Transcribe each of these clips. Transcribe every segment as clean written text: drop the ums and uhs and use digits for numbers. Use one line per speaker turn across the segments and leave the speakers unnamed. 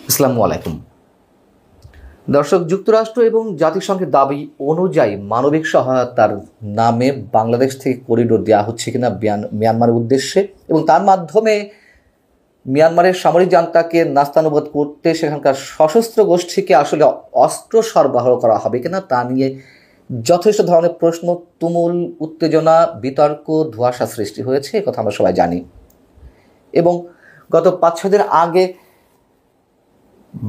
আসসালামু আলাইকুম দর্শক। যুক্তরাষ্ট্র এবং জাতিসংঘের দাবি অনুযায়ী মানবিক সহায়তার নামে বাংলাদেশ থেকে করিডোর দেওয়া হচ্ছে কিনা মিয়ানমারের উদ্দেশ্যে এবং তার মাধ্যমে মিয়ানমারের সামরিক জান্তাকে নাস্তানুবোধ করতে সেখানকার সশস্ত্র গোষ্ঠীকে আসলে অস্ত্র সরবরাহ করা হবে কিনা তা নিয়ে যথেষ্ট ধরনের প্রশ্ন, তুমুল উত্তেজনা, বিতর্ক, ধোঁয়াশা সৃষ্টি হয়েছে, কথা আমরা সবাই জানি। এবং গত 5-6 দিন আগে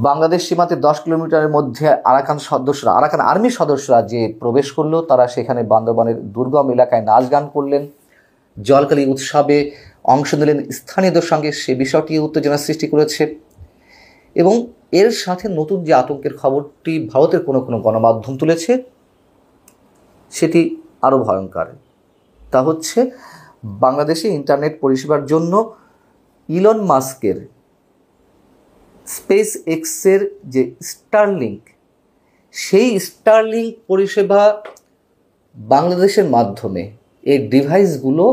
বাংলাদেশ সীমান্তে 10 কিলোমিটারের মধ্যে আরাকান আর্মির সদস্যরা যে প্রবেশ করলো, তারা সেখানে বান্দরবানের দুর্গম এলাকায় নাচ গান করলেন, জলকালী উৎসবে অংশ নিলেন স্থানীয়দের সঙ্গে। সে বিষয়টি উত্তেজনা সৃষ্টি করেছে এবং এর সাথে নতুন যে আতঙ্কের খবরটি ভারতের কোনো কোনো গণমাধ্যম তুলেছে সেটি আরও ভয়ঙ্কর। তা হচ্ছে বাংলাদেশে ইন্টারনেট পরিষেবার জন্য ইলন মাস্কের স্পেস এক্সের যে স্টারলিংক, সেই স্টারলিংক পরিষেবা বাংলাদেশের মাধ্যমে এই ডিভাইসগুলো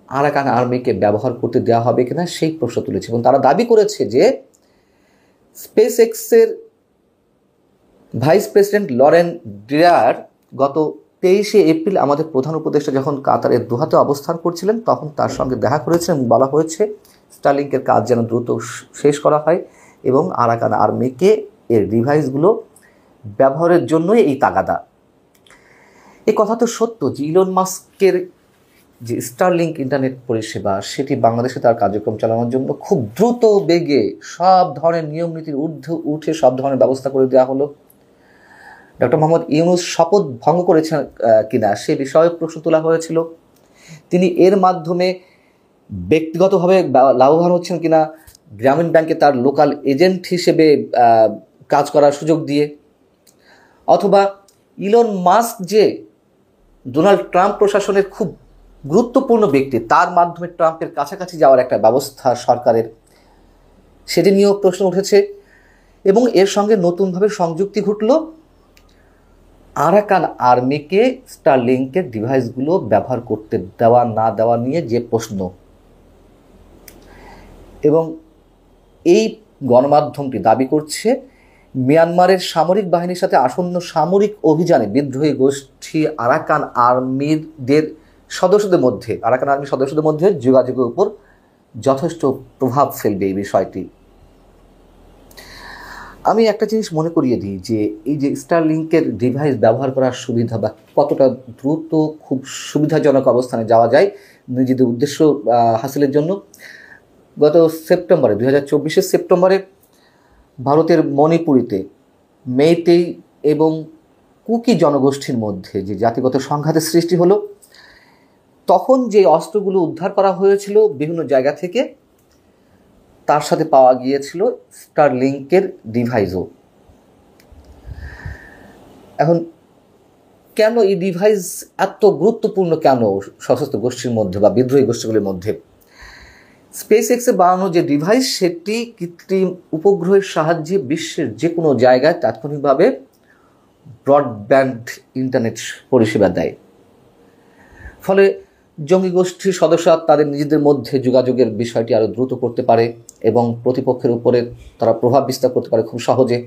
আরাকান আর্মিকে ব্যবহার করতে দেওয়া হবে কিনা সেই প্রশ্ন তুলেছে। এবং তারা দাবি করেছে যে স্পেস এক্সের ভাইস প্রেসিডেন্ট লরেন ড্রিয়ার গত 23শে এপ্রিল আমাদের প্রধান উপদেষ্টা যখন কাতারের দোহাতে অবস্থান করছিলেন তখন তার সঙ্গে দেখা করেছেন এবং বলা হয়েছে স্টারলিংকের কাজ যেন দ্রুত শেষ করা হয় এবং আরাকান আর্মিকে এর ডিভাইসগুলো ব্যবহারের জন্যই এই তাগাদা। এই কথা তো সত্য যে ইলন মাস্কের যে স্টারলিংক ইন্টারনেট পরিষেবা সেটি বাংলাদেশে তার কার্যক্রম চালানোর জন্য খুব দ্রুত বেগে সব ধরনের নিয়ম নীতির ঊর্ধ্বে উঠে সব ধরনের ব্যবস্থা করে দেওয়া হলো। ডক্টর মোহাম্মদ ইউনূস শপথ ভঙ্গ করেছেন কিনা সে বিষয়ে প্রশ্ন তোলা হয়েছিল। তিনি এর মাধ্যমে ব্যক্তিগতভাবে লাভবান হচ্ছেন কিনা, গ্রামীণ ব্যাংকে তার লোকাল এজেন্ট হিসেবে কাজ করার সুযোগ দিয়ে, অথবা ইলন মাস্ক যে ডোনাল্ড ট্রাম্প প্রশাসনের খুব গুরুত্বপূর্ণ ব্যক্তি, তার মাধ্যমে ট্রাম্পের কাছাকাছি যাওয়ার একটা ব্যবস্থা সরকারের, সেটি নিয়েও প্রশ্ন উঠেছে। এবং এর সঙ্গে নতুনভাবে সংযুক্তি ঘটল আরাকান আর্মিকে স্টারলিংকের ডিভাইসগুলো ব্যবহার করতে দেওয়া না দেওয়া নিয়ে যে প্রশ্ন। এবং এই গণমাধ্যমটি দাবি করছে মিয়ানমারের সামরিক বাহিনীর সাথে আসন্ন সামরিক অভিযানে বিদ্রোহী গোষ্ঠী আরাকান আর্মির সদস্যদের মধ্যে যোগাযোগের উপর যথেষ্ট প্রভাব ফেলবে এই বিষয়টি। আমি একটা জিনিস মনে করিয়ে দিই যে এই যে স্টারলিংকের ডিভাইস ব্যবহার করার সুবিধা বা কতটা দ্রুত খুব সুবিধাজনক অবস্থানে যাওয়া যায় নিজেদের উদ্দেশ্য হাসিলের জন্য। গত সেপ্টেম্বরে 2024 সেপ্টেম্বরে ভারতের মণিপুরীতে মেইতেই এবং কুকি জনগোষ্ঠীর মধ্যে যে জাতিগত সংঘাতের সৃষ্টি হলো, তখন যে অস্ত্রগুলো উদ্ধার করা হয়েছিল বিভিন্ন জায়গা থেকে তার সাথে পাওয়া গিয়েছিল স্টারলিংকের ডিভাইসও। এখন কেন এই ডিভাইস এত গুরুত্বপূর্ণ, কেন সশস্ত্র গোষ্ঠীর মধ্যে বা বিদ্রোহী গোষ্ঠীগুলির মধ্যে? স্পেস এক্সে বানানো যে ডিভাইস সেটি কৃত্রিম উপগ্রহের সাহায্যে বিশ্বের যে কোনো জায়গায় তাৎক্ষণিকভাবে ব্রডব্যান্ড ইন্টারনেট পরিষেবা দেয়। ফলে জঙ্গি গোষ্ঠীর সদস্যরা তাদের নিজেদের মধ্যে যোগাযোগের বিষয়টি আরও দ্রুত করতে পারে এবং প্রতিপক্ষের উপরে তারা প্রভাব বিস্তার করতে পারে খুব সহজে।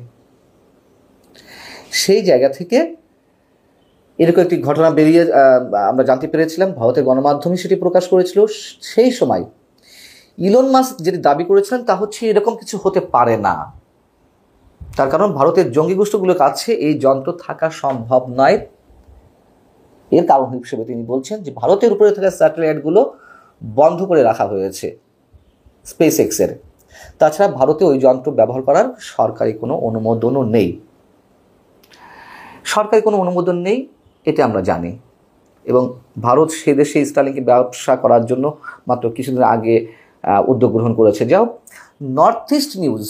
সেই জায়গা থেকে এরকম একটি ঘটনা আমরা জানতে পেরেছিলাম, ভারতের গণমাধ্যমে সেটি প্রকাশ করেছিল। সেই সময় ইলন মাস্ক যেটি দাবি করেছিলেন তা হচ্ছে এরকম কিছু হতে পারে না, তার কারণ ভারতের জঙ্গি গোষ্ঠীগুলোর কাছে এই যন্ত্র থাকা সম্ভব নয়। এর কারণ হিসেবে তিনি বলছেন যে ভারতের উপরে থাকা স্যাটেলাইটগুলো বন্ধ করে রাখা হয়েছে স্পেস এক্সের, তাছাড়া ভারতে ওই যন্ত্র ব্যবহার করার সরকারি কোনো অনুমোদনও নেই। এটা আমরা জানি। এবং ভারত সে দেশে স্টারলিংকে ব্যবসা করার জন্য মাত্র কিছুদিন আগে উদ্যোগ গ্রহণ করেছে। যাও নর্থ ইস্ট নিউজ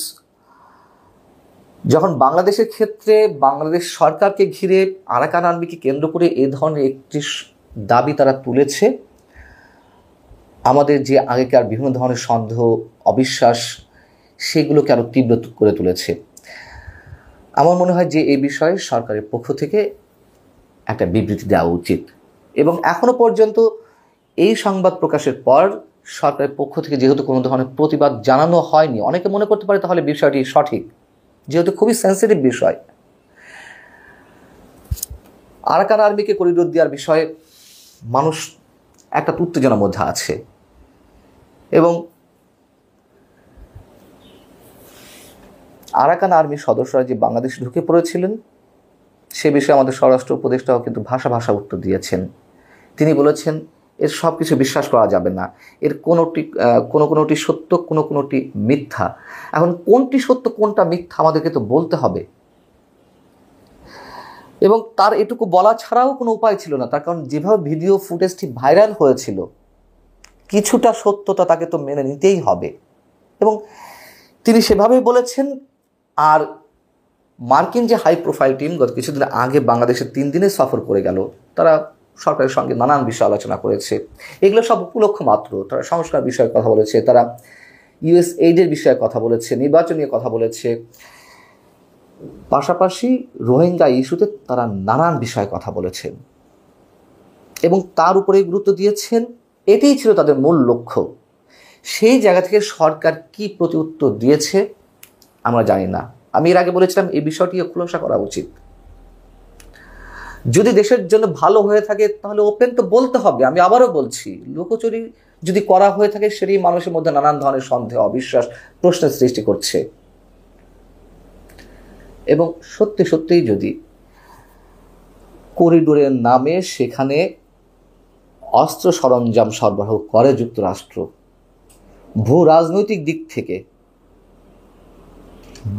যখন বাংলাদেশের ক্ষেত্রে বাংলাদেশ সরকারকে ঘিরে আরাকান আর্মিকে কেন্দ্র করে এ ধরনের একটি দাবি তারা তুলেছে, আমাদের যে আগেকার বিভিন্ন ধরনের সন্দেহ, অবিশ্বাস, সেগুলোকে আরও তীব্র করে তুলেছে। আমার মনে হয় যে এই বিষয়ে সরকারের পক্ষ থেকে একটা বিবৃতি দেওয়া উচিত। এবং এখনো পর্যন্ত এই সংবাদ প্রকাশের পর সরকারের পক্ষ থেকে যেহেতু কোনো ধরনের প্রতিবাদ জানানো হয়নি, অনেকে মনে করতে পারে তাহলে বিষয়টি সঠিক, যেহেতু খুবই সেন্সিটিভ বিষয়। আরাকান আর্মিকে করিডোর দেওয়ার বিষয়ে মানুষ একটা উত্তেজনার মধ্যে আছে, এবং আরাকান আর্মির সদস্যরা যে বাংলাদেশে ঢুকে পড়েছিলেন সে বিষয়ে আমাদের স্বরাষ্ট্র উপদেষ্টাও কিন্তু ভাষা উত্তর দিয়েছেন। তিনি বলেছেন এর সব কিছু বিশ্বাস করা যাবে না, এর কোনোটি সত্য, কোনোটি মিথ্যা। এখন কোনটি সত্য কোনটা মিথ্যা আমাদেরকে তো বলতে হবে, এবং তার এটুকু বলা ছাড়াও কোনো উপায় ছিল না। তার কারণ যেভাবে ভিডিও ফুটেজটি ভাইরাল হয়েছিল, কিছুটা সত্যতা তাকে তো মেনে নিতেই হবে, এবং তিনি সেভাবেই বলেছেন। আর মার্কিন যে হাই প্রোফাইল টিম গত কিছুদিন আগে বাংলাদেশে 3 দিনের সফর করে গেল, তারা সরকারের সঙ্গে নানান বিষয় আলোচনা করেছে। এগুলো সব উপলক্ষ মাত্র। তারা সংস্কার বিষয়ে কথা বলেছে, তারা ইউএস এইডের বিষয়ে কথা বলেছে, নির্বাচন নিয়ে কথা বলেছে, পাশাপাশি রোহিঙ্গা ইস্যুতে তারা নানান বিষয়ে কথা বলেছেন, এবং তার উপরে গুরুত্ব দিয়েছেন। এটাই ছিল তাদের মূল লক্ষ্য। সেই জায়গা থেকে সরকার কি প্রতিউত্তর দিয়েছে আমরা জানি না। আমি এর আগে বলেছিলাম এই বিষয়টিও খোলাসা করা উচিত। যদি দেশের জন্য ভালো হয়ে থাকে তাহলে ওপেন তো বলতে হবে। আমি আবারও বলছি, লুকোচুরি যদি করা হয়ে থাকে সেটি মানুষের মধ্যে নানান ধরনের সন্দেহ, অবিশ্বাস, প্রশ্নের সৃষ্টি করছে। এবং সত্যিই যদি করিডোরের নামে সেখানে অস্ত্র সরঞ্জাম সরবরাহ করে যুক্তরাষ্ট্র, ভূ রাজনৈতিক দিক থেকে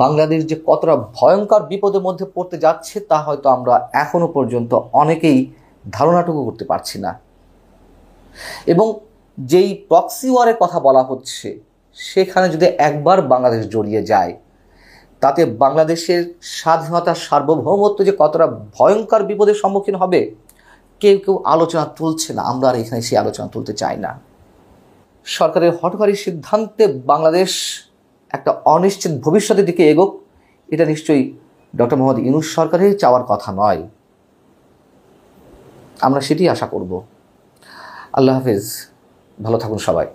বাংলাদেশ যে কতটা ভয়ঙ্কর বিপদের মধ্যে পড়তে যাচ্ছে তা হয়তো আমরা এখনো পর্যন্ত অনেকেই ধারণাটুকু করতে পারছি না। এবং যেই প্রক্সি ওয়ারের কথা বলা হচ্ছে, সেখানে যদি একবার বাংলাদেশ জড়িয়ে যায়, তাতে বাংলাদেশের স্বাধীনতা, সার্বভৌমত্ব যে কতটা ভয়ঙ্কর বিপদের সম্মুখীন হবে কেউ আলোচনা তুলছে না। আমরা আর এখানে সেই আলোচনা তুলতে চাই না। সরকারের হঠকারী সিদ্ধান্তে বাংলাদেশ একটা অনিশ্চিত ভবিষ্যতের দিকে এগোক, এটা নিশ্চয়ই ডক্টর মোহাম্মদ ইউনূস সরকারের চাওয়ার কথা নয়। আমরা সেটি আশা করব। আল্লাহ হাফেজ, ভালো থাকুন সবাই।